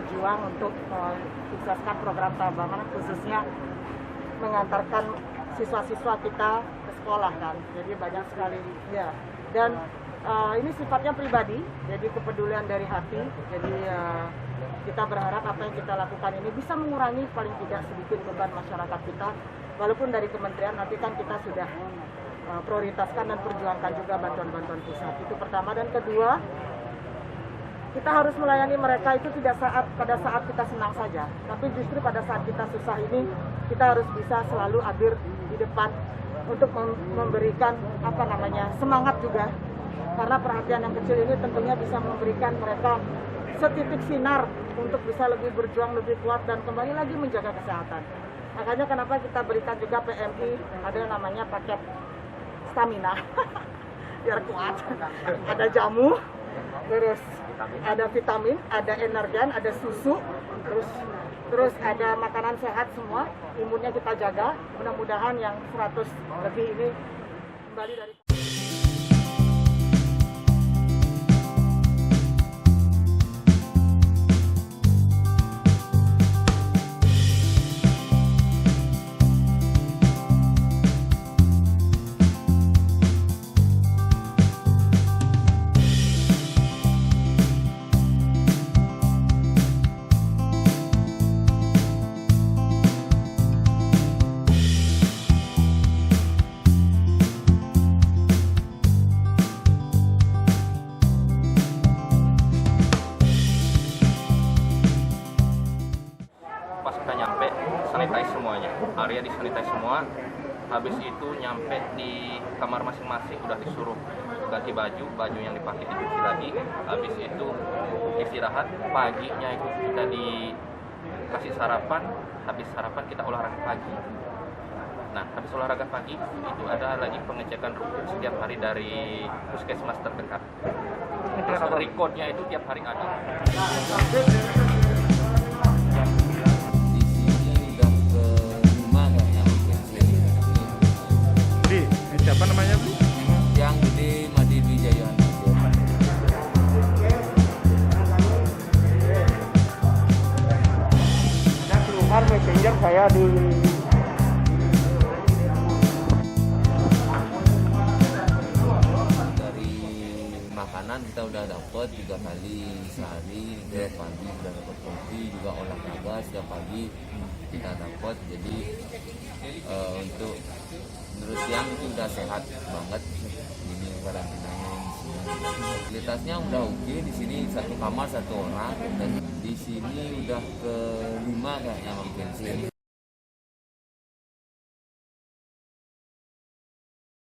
berjuang untuk sukseskan program Tabaman, khususnya mengantarkan siswa-siswa kita ke sekolah kan. Jadi banyak sekali ya. Dan ini sifatnya pribadi, jadi kepedulian dari hati. Jadi kita berharap apa yang kita lakukan ini bisa mengurangi paling tidak sedikit beban masyarakat kita. Walaupun dari kementerian nanti kan kita sudah prioritaskan dan perjuangkan juga bantuan-bantuan pusat. Itu pertama. Dan kedua, kita harus melayani mereka itu tidak pada saat kita senang saja, tapi justru pada saat kita susah ini kita harus bisa selalu hadir di depan untuk memberikan semangat juga, karena perhatian yang kecil ini tentunya bisa memberikan mereka setitik sinar untuk bisa lebih berjuang lebih kuat dan kembali lagi menjaga kesehatan. Makanya kenapa kita berikan juga PMI ada yang namanya paket stamina biar kuat, ada jamu, terus ada vitamin, ada energen, ada susu, terus ada makanan sehat semua, imunnya kita jaga. Mudah-mudahan yang 100 lebih ini kembali dari pas kita nyampe sanitize semuanya, area di sanitize semua. Habis itu nyampe di kamar masing-masing udah disuruh ganti baju yang dipakai dicuci lagi. Habis itu istirahat, paginya itu kita dikasih sarapan. Habis sarapan kita olahraga pagi. Nah, habis olahraga pagi itu ada lagi pengecekan rutin setiap hari dari puskesmas terdekat. Terus recordnya itu tiap hari ada. Siapa namanya, Bu? Yang Gede Madi Wijaya. ada keluhan messenger saya di Dari makanan kita udah dapat 3 kali sehari, tiap pagi udah dapat kopi, juga olahraga setiap pagi kita dapat. Jadi untuk menurut siang itu udah sehat banget ini karantinanya. Fasilitasnya udah oke. Di sini 1 kamar 1 orang, dan di sini udah ke 5 kayaknya mungkin sih.